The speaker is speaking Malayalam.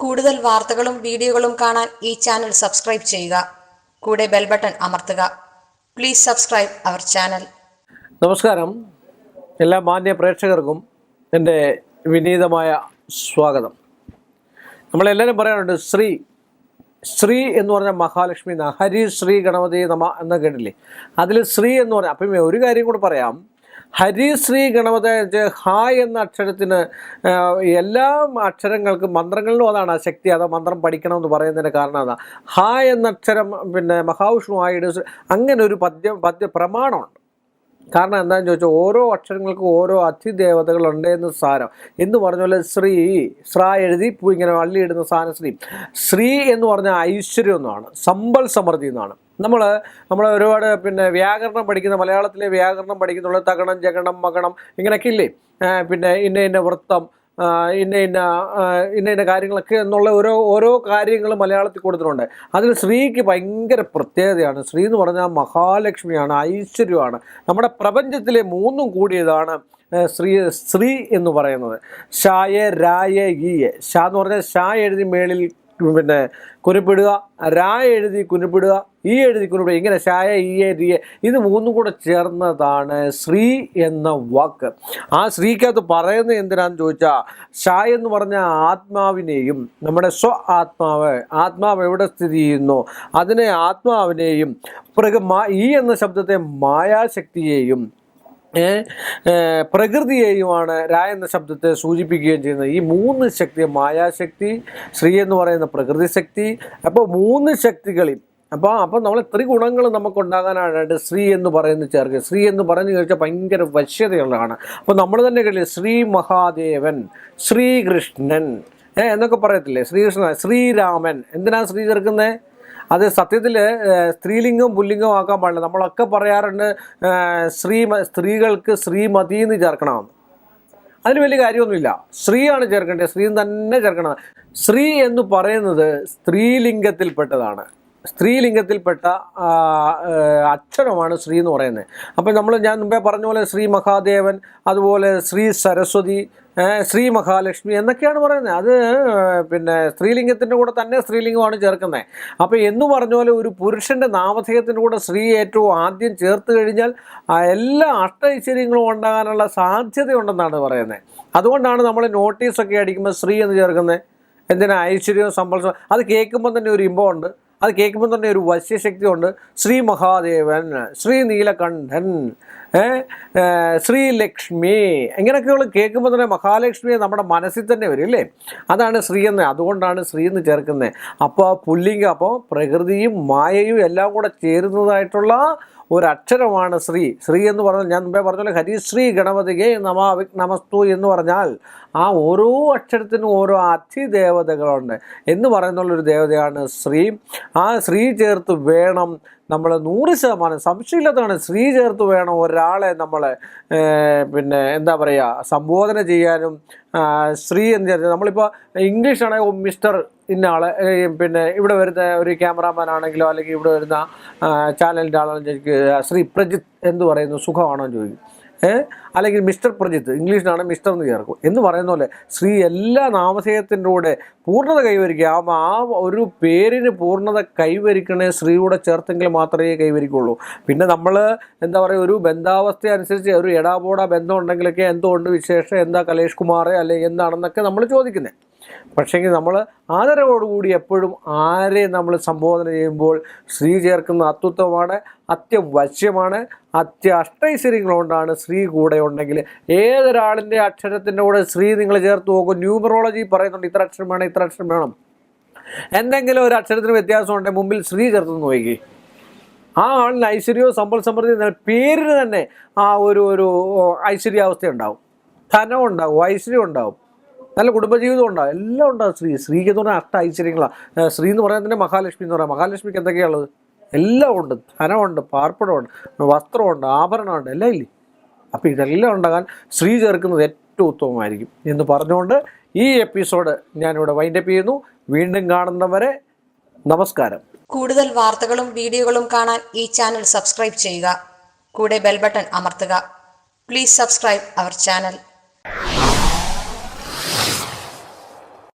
കൂടുതൽ വാർത്തകളും വീഡിയോകളും കാണാൻ ഈ ചാനൽ സബ്സ്ക്രൈബ് ചെയ്യുക. കൂടെ ബെൽ ബട്ടൺ അമർത്തുക. Please subscribe our channel. നമസ്കാരം. എല്ലാ മാന്യ പ്രേക്ഷകർക്കും എൻ്റെ വിനീതമായ സ്വാഗതം. നമ്മളെല്ലാവരും പറയാറുണ്ട് ശ്രീ എന്ന് പറഞ്ഞാൽ മഹാലക്ഷ്മി എന്ന, ഹരി ശ്രീ ഗണപതി നമ എന്ന് കേട്ടില്ലേ? അതിൽ ശ്രീ എന്ന് പറഞ്ഞാൽ, അപ്പം ഒരു കാര്യം കൂടെ പറയാം. ഹരി ശ്രീ ഗണപതി ഹ എന്ന അക്ഷരത്തിന് എല്ലാ അക്ഷരങ്ങൾക്കും മന്ത്രങ്ങളിലും അതാണ് ശക്തി. അത് മന്ത്രം പഠിക്കണമെന്ന് പറയുന്നതിൻ്റെ കാരണം അതാണ്. ഹ എന്ന അക്ഷരം മഹാവിഷ്ണുവായിട്ട് അങ്ങനെ ഒരു പദ്യ പ്രമാണമുണ്ട്. കാരണം എന്താണെന്ന് ചോദിച്ചാൽ ഓരോ അക്ഷരങ്ങൾക്കും ഓരോ അതിദേവതകളുണ്ട് എന്ന് സാരം. എന്ന് പറഞ്ഞ പോലെ ശ്രാ എഴുതി ഇങ്ങനെ വള്ളിയിടുന്ന സാധനം ശ്രീ എന്ന് പറഞ്ഞാൽ ഐശ്വര്യം എന്നാണ്, സമ്പൽ സമൃദ്ധി എന്നാണ്. നമ്മൾ ഒരുപാട് വ്യാകരണം പഠിക്കുന്ന, മലയാളത്തിലെ വ്യാകരണം പഠിക്കുന്നുള്ള തകണം ജഗണം മകണം ഇങ്ങനെയൊക്കെ ഇല്ലേ? ഇന്ന വൃത്തം, ഇന്ന കാര്യങ്ങളൊക്കെ എന്നുള്ള ഓരോ കാര്യങ്ങൾ മലയാളത്തിൽ കൊടുത്തിട്ടുണ്ട്. അതിൽ ശ്രീക്ക് ഭയങ്കര പ്രത്യേകതയാണ്. ശ്രീ എന്ന് പറഞ്ഞാൽ മഹാലക്ഷ്മിയാണ്, ഐശ്വര്യമാണ്. നമ്മുടെ പ്രപഞ്ചത്തിലെ മൂന്നും കൂടിയതാണ് ശ്രീ എന്ന് പറയുന്നത്. ഷായ രായ ഈയെ. ഷാ എന്ന് പറഞ്ഞാൽ ഷാ എഴുതി മേളിൽ കുനിപ്പിടുക, രാ എഴുതി കുനിപ്പിടുക, ഈ എഴുതി കുനിപ്പിടുക, ഇങ്ങനെ ഷായ ഈയെ റിയെ, ഇത് മൂന്നും കൂടെ ചേർന്നതാണ് ശ്രീ എന്ന വാക്ക്. ആ ശ്രീക്കകത്ത് പറയുന്നത് എന്തിനാന്ന് ചോദിച്ചാൽ, ഷാ എന്ന് പറഞ്ഞ ആത്മാവിനെയും, നമ്മുടെ ആത്മാവ് എവിടെ സ്ഥിതി ചെയ്യുന്നു അതിനെ ആത്മാവിനെയും, ഈ എന്ന ശബ്ദത്തെ മായാശക്തിയെയും പ്രകൃതിയെയുമാണ് എന്ന ശബ്ദത്തെ സൂചിപ്പിക്കുകയും ചെയ്യുന്നത്. ഈ മൂന്ന് ശക്തി, മായാശക്തി, ശ്രീ എന്ന് പറയുന്ന പ്രകൃതി ശക്തി, അപ്പോൾ മൂന്ന് ശക്തികളിൽ അപ്പോൾ നമ്മൾ ത്രിഗുണങ്ങൾ നമുക്കുണ്ടാകാനായിട്ട് ശ്രീ എന്ന് പറയുന്നത് ചേർക്കുക. ശ്രീ എന്ന് പറഞ്ഞു കഴിച്ചാൽ ഭയങ്കര വശ്യതയുള്ളതാണ്. അപ്പോൾ നമ്മൾ തന്നെ കേട്ടില്ലേ, ശ്രീ മഹാദേവൻ, ശ്രീകൃഷ്ണൻ എന്നൊക്കെ പറയത്തില്ലേ? ശ്രീകൃഷ്ണൻ, ശ്രീരാമൻ. എന്തിനാണ് ശ്രീ ചേർക്കുന്നത്? അത് സത്യത്തിൽ സ്ത്രീലിംഗം പുല്ലിംഗം ആക്കാൻ പാടില്ല. നമ്മളൊക്കെ പറയാറുണ്ട് സ്ത്രീകൾക്ക് ശ്രീമതി എന്ന് ചേർക്കണമെന്ന്. അതിന് വലിയ കാര്യമൊന്നുമില്ല. ശ്രീയാണ് ചേർക്കേണ്ടത്, ശ്രീ തന്നെ ചേർക്കണം. ശ്രീ എന്ന് പറയുന്നത് സ്ത്രീലിംഗത്തിൽപ്പെട്ടതാണ്. സ്ത്രീലിംഗത്തിൽപ്പെട്ട അക്ഷരമാണ് ശ്രീ എന്ന് പറയുന്നത്. അപ്പം ഞാൻ മുമ്പേ പറഞ്ഞ പോലെ ശ്രീ മഹാദേവൻ, അതുപോലെ ശ്രീ സരസ്വതി, ശ്രീ മഹാലക്ഷ്മി എന്നൊക്കെയാണ് പറയുന്നത്. അത് സ്ത്രീലിംഗത്തിൻ്റെ കൂടെ തന്നെ സ്ത്രീലിംഗമാണ് ചേർക്കുന്നത്. അപ്പോൾ എന്ന് പറഞ്ഞ പോലെ ഒരു പുരുഷൻ്റെ നാമധേയത്തിൻ്റെ കൂടെ ശ്രീ ഏറ്റവും ആദ്യം ചേർത്ത് കഴിഞ്ഞാൽ എല്ലാ അഷ്ടൈശ്വര്യങ്ങളും ഉണ്ടാകാനുള്ള സാധ്യതയുണ്ടെന്നാണ് പറയുന്നത്. അതുകൊണ്ടാണ് നമ്മൾ നോട്ടീസൊക്കെ അടിക്കുമ്പോൾ ശ്രീ എന്ന് ചേർക്കുന്നത്. എന്തിനാ? ഐശ്വര്യവും സമ്പൽസും. അത് കേൾക്കുമ്പോൾ തന്നെ ഒരു ഇമ്പമുണ്ട്, അത് കേൾക്കുമ്പോൾ തന്നെ ഒരു വശ്യശക്തി ഉണ്ട്. ശ്രീ മഹാദേവൻ, ശ്രീ നീലകണ്ഠൻ, ശ്രീലക്ഷ്മി, ഇങ്ങനെയൊക്കെയുള്ള കേൾക്കുമ്പോൾ തന്നെ മഹാലക്ഷ്മിയെ നമ്മുടെ മനസ്സിൽ തന്നെ വരും അല്ലേ? അതാണ് ശ്രീ എന്ന്. അതുകൊണ്ടാണ് ശ്രീ എന്ന് ചേർക്കുന്നത്. അപ്പോൾ പുല്ലിംഗം, അപ്പോൾ പ്രകൃതിയും മായയും എല്ലാം കൂടെ ചേരുന്നതായിട്ടുള്ള ഒരക്ഷരമാണ് ശ്രീ എന്ന് പറഞ്ഞാൽ, ഞാൻ മുമ്പേ പറഞ്ഞ പോലെ ഹരിശ്രീ ഗണപതികെ നമസ്തു എന്ന് പറഞ്ഞാൽ ആ ഓരോ അക്ഷരത്തിനും ഓരോ അതിദേവതകളുണ്ട് എന്ന് പറയുന്നുള്ളൊരു ദേവതയാണ് ശ്രീ. ആ ശ്രീ ചേർത്ത് വേണം നമ്മൾ 100% സംശയമില്ലാത്തതാണ് ശ്രീ ചേർത്ത് വേണം ഒരാളെ നമ്മൾ എന്താ പറയുക സംബോധന ചെയ്യാനും. ശ്രീ എന്ന് ചേർത്ത് നമ്മളിപ്പോൾ ഇംഗ്ലീഷാണെങ്കിൽ മിസ്റ്റർ ഇന്ന ആൾ, ഇവിടെ വരുന്ന ഒരു ക്യാമറാമാൻ ആണെങ്കിലോ അല്ലെങ്കിൽ ഇവിടെ വരുന്ന ചാനലിൻ്റെ ആളാണെന്ന് ചോദിക്കുക, ശ്രീ പ്രജിത്ത് എന്ന് പറയുന്നു, സുഖമാണോ എന്ന് ചോദിക്കും. അല്ലെങ്കിൽ മിസ്റ്റർ പ്രജിത്ത്, ഇംഗ്ലീഷിനാണ് മിസ്റ്റർ എന്ന് ചേർക്കും എന്ന് പറയുന്ന പോലെ ശ്രീ എല്ലാ നാമധേയത്തിൻ്റെ കൂടെ പൂർണ്ണത കൈവരിക്കുക. ആ ഒരു പേരിന് പൂർണ്ണത കൈവരിക്കണേ ശ്രീയുടെ ചേർത്തെങ്കിൽ മാത്രമേ കൈവരിക്കുള്ളൂ. പിന്നെ നമ്മൾ എന്താ പറയുക, ഒരു ബന്ധാവസ്ഥ അനുസരിച്ച് ഒരു എടാപോടാ ബന്ധം ഉണ്ടെങ്കിലൊക്കെ എന്തുകൊണ്ട് വിശേഷം, എന്താ കലേഷ് കുമാർ അല്ലെങ്കിൽ എന്താണെന്നൊക്കെ നമ്മൾ ചോദിക്കുന്നത്. പക്ഷേങ്കിൽ നമ്മൾ ആദരവോടുകൂടി എപ്പോഴും ആരെയും നമ്മൾ സംബോധന ചെയ്യുമ്പോൾ ശ്രീ ചേർക്കുന്ന അത്യുത്തമമാണ്, അത്യവശ്യമാണ്, അഷ്ടൈശ്വര്യങ്ങളുകൊണ്ടാണ് ശ്രീ കൂടെ ഉണ്ടെങ്കിൽ. ഏതൊരാളിൻ്റെ അക്ഷരത്തിൻ്റെ കൂടെ ശ്രീ നിങ്ങൾ ചേർത്ത് നോക്കും. ന്യൂമറോളജി പറയുന്നുണ്ട് ഇത്ര അക്ഷരം വേണം, ഇത്ര അക്ഷരം വേണം. എന്തെങ്കിലും ഒരു അക്ഷരത്തിന് വ്യത്യാസം ഉണ്ടെങ്കിൽ മുമ്പിൽ ശ്രീ ചേർത്ത് നോക്കി. ആ ആളിന് ഐശ്വര്യവും സമ്പൽ സമൃദ്ധി, പേരിന് തന്നെ ആ ഒരു ഐശ്വര്യാവസ്ഥ ഉണ്ടാവും, ധനം ഉണ്ടാവും, ഐശ്വര്യം ഉണ്ടാവും, നല്ല കുടുംബജീവിതം ഉണ്ടാവും, എല്ലാം ഉണ്ടാവും. ശ്രീക്ക് എന്ന് പറഞ്ഞാൽ ഐശ്വര്യങ്ങളാണ്. ശ്രീ എന്ന് പറയുന്നതിൻ്റെ മഹാലക്ഷ്മി എന്ന് പറയാം. മഹാലക്ഷ്മിക്ക് എന്തൊക്കെയാണുള്ളത്? എല്ലാം ഉണ്ട്. ധനമുണ്ട്, പാർപ്പിടമുണ്ട്, വസ്ത്രമുണ്ട്, ആഭരണമുണ്ട്, എല്ലാം ഇല്ലേ? അപ്പോൾ ഇതെല്ലാം ഉണ്ടാകാൻ ശ്രീ ചേർക്കുന്നത് ഏറ്റവും ഉത്തമമായിരിക്കും എന്ന് പറഞ്ഞുകൊണ്ട് ഈ എപ്പിസോഡ് ഞാനിവിടെ വൈൻഡപ്പ് ചെയ്യുന്നു. വീണ്ടും കാണുന്നവരെ നമസ്കാരം. കൂടുതൽ വാർത്തകളും വീഡിയോകളും കാണാൻ ഈ ചാനൽ സബ്സ്ക്രൈബ് ചെയ്യുക. കൂടെ ബെൽ ബട്ടൺ അമർത്തുക. Please subscribe our channel.